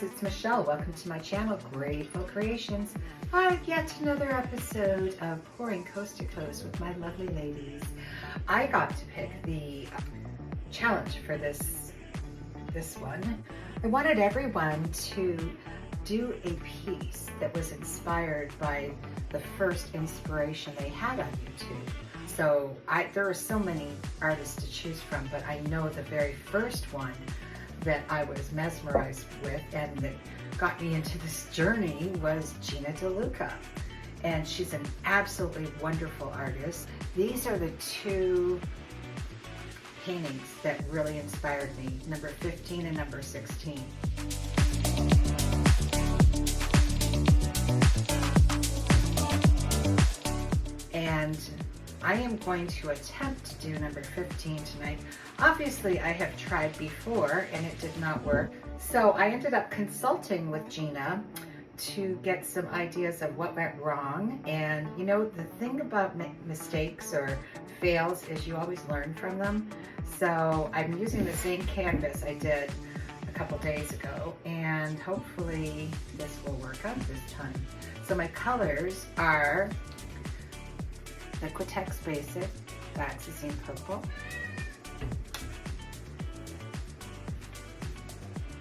folks, it's Michelle. Welcome to my channel, Grateful Creations. Yet another episode of Pouring Coast to Coast with my lovely ladies. I got to pick the challenge for this one. I wanted everyone to do a piece that was inspired by the first inspiration they had on YouTube. So there are so many artists to choose from, but I know the very first one that I was mesmerized with and that got me into this journey was Gina DeLuca. And she's an absolutely wonderful artist. These are the two paintings that really inspired me, number 15 and number 16. And I am going to attempt to do number 15 tonight. Obviously, I have tried before and it did not work. So I ended up consulting with Gina to get some ideas of what went wrong. And you know, the thing about mistakes or fails is you always learn from them. So I'm using the same canvas I did a couple days ago, and hopefully this will work out this time. So my colors are Liquitex Basic, Dioxazine Purple,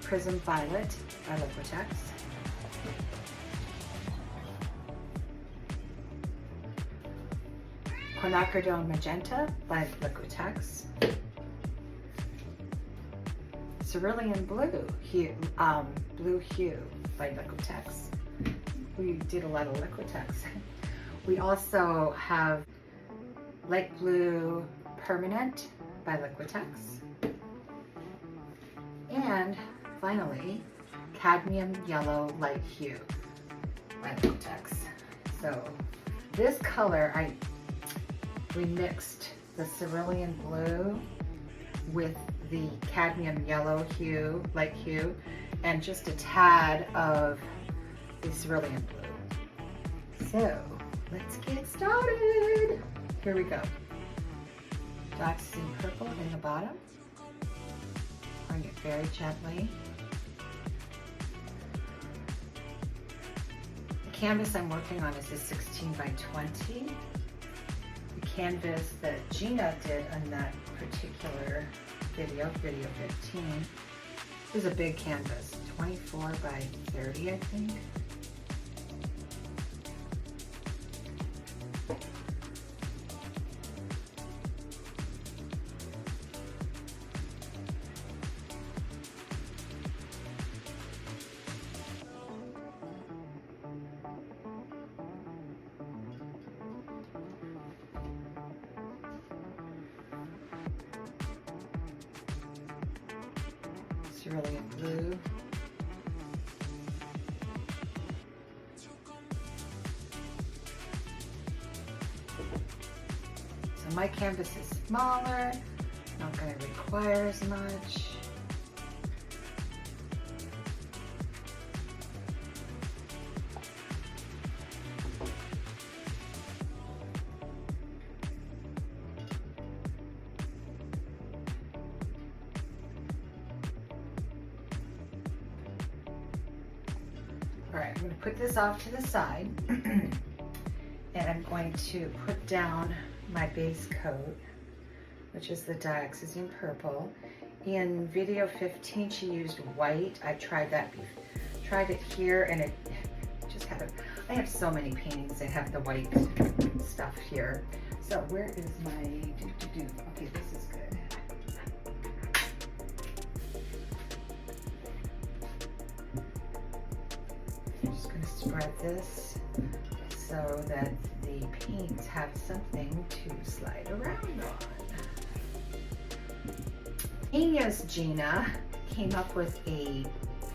Prism Violet by Liquitex, Quinacridone Magenta by Liquitex, Cerulean Blue Hue by Liquitex. We did a lot of Liquitex. We also have Light Blue Permanent by Liquitex. And finally, Cadmium Yellow Light Hue by Liquitex. So this color, we mixed the cerulean blue with the cadmium yellow hue, light hue, and just a tad of the cerulean blue. So let's get started. Here we go. Dioxazine Purple in the bottom. Pouring it very gently. The canvas I'm working on is a 16 by 20. The canvas that Gina did on that particular video 15, is a big canvas, 24 by 30, I think. Cerulean blue. So my canvas is smaller, not going to require as much. All right, I'm going to put this off to the side and I'm going to put down my base coat, which is the Dioxazine Purple. In video 15, she used white. I tried it here and it just had I have so many paintings that have the white stuff here. So where is my Okay, this is good. I'm just going to spread this so that the paints have something to slide around on. Genius Gina came up with a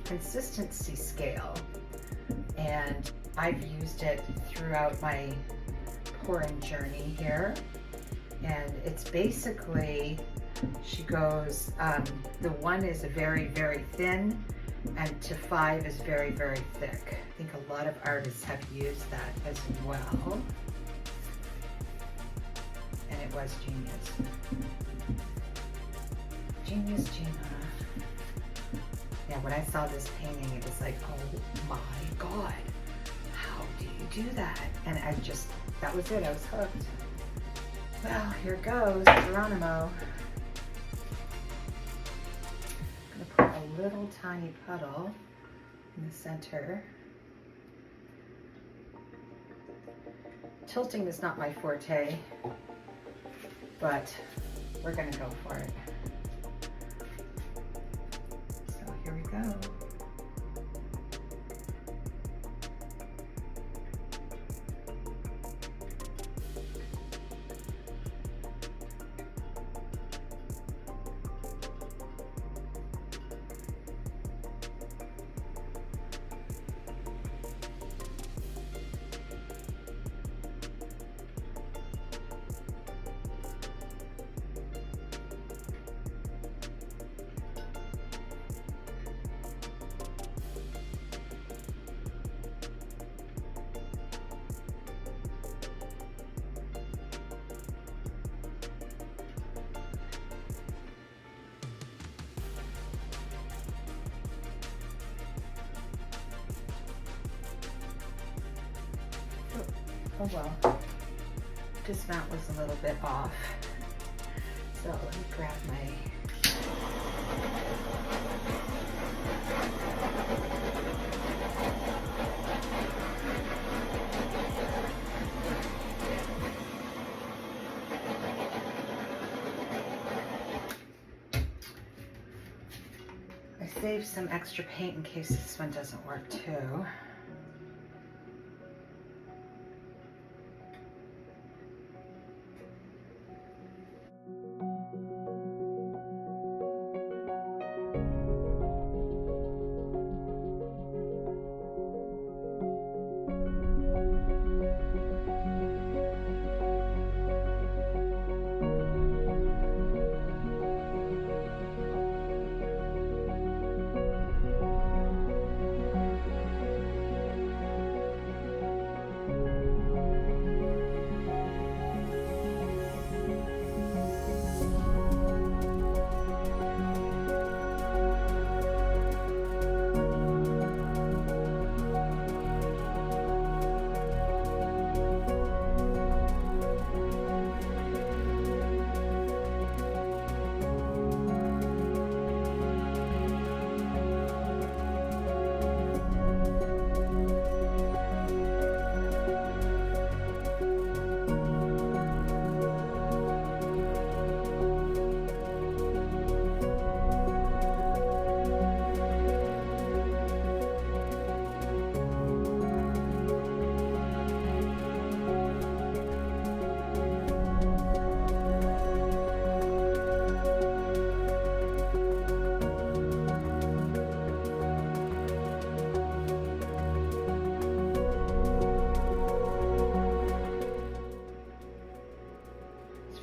consistency scale, and I've used it throughout my pouring journey here. And it's basically, she goes, the 1 is a very, very thin, and to 5 is very, very thick. I think a lot of artists have used that as well. And it was genius. Genius Gina. Yeah, when I saw this painting, it was like, oh my God, how do you do that? And I just, that was it, I was hooked. Well, here goes Geronimo. I'm gonna put a little tiny puddle in the center. Tilting is not my forte, but we're gonna go for it. So here we go. Oh well, dismount was a little bit off. So let me grab my I saved some extra paint in case this one doesn't work too.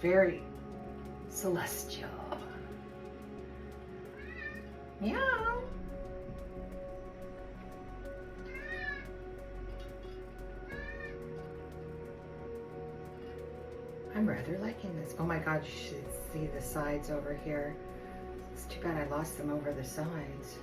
Very celestial. Meow. I'm rather liking this. Oh my God, you should see the sides over here. It's too bad I lost them over the sides.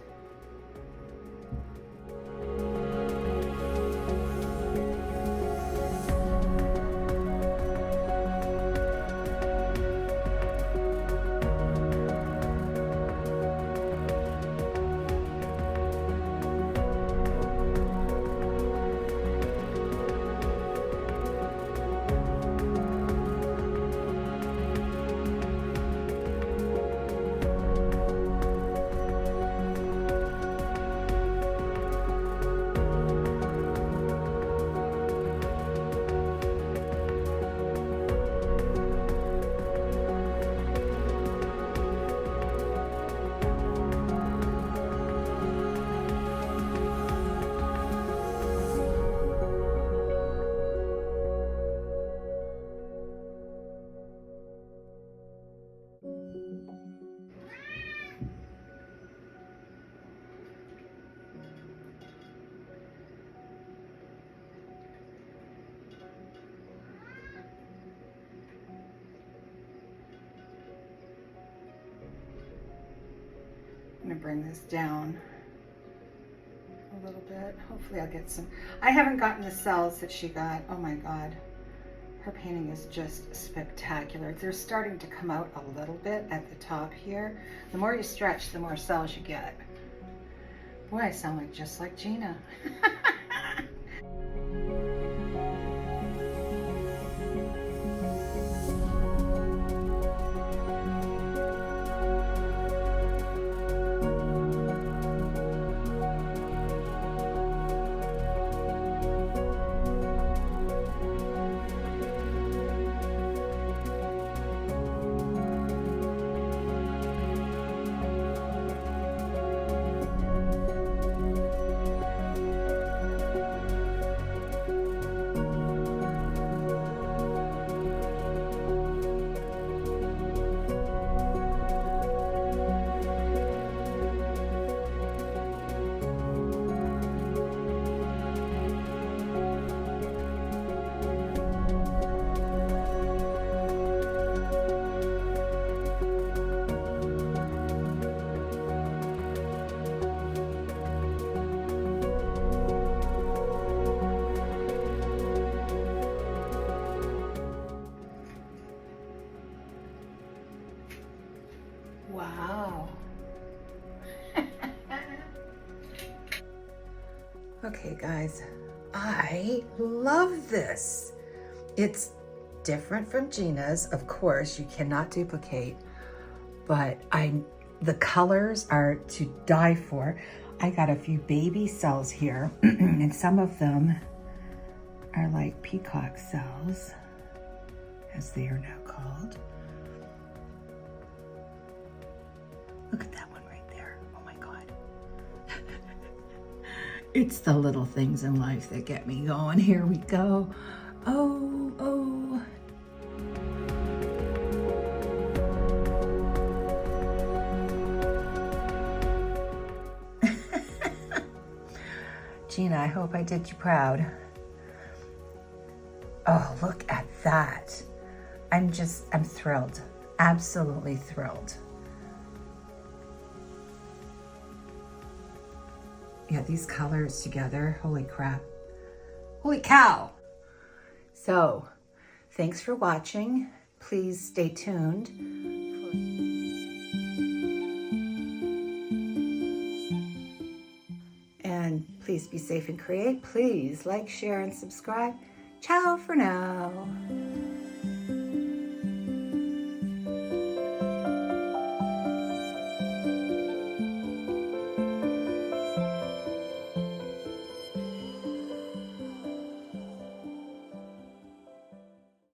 I'm gonna bring this down. but hopefully I'll get some. I haven't gotten the cells that she got. Oh my God. Her painting is just spectacular. They're starting to come out a little bit at the top here. The more you stretch, the more cells you get. Boy, I sound like just like Gina. Wow. Okay, guys, I love this. It's different from Gina's, of course, you cannot duplicate, but the colors are to die for. I got a few baby cells here, and some of them are like peacock cells, as they are now called. Look at that one right there. Oh my God. It's the little things in life that get me going. Here we go. Oh, oh. Gina, I hope I did you proud. Oh, look at that. I'm thrilled. Absolutely thrilled. Yeah, these colors together, holy crap. Holy cow. So, thanks for watching. Please stay tuned. And please be safe and create. Please like, share, and subscribe. Ciao for now.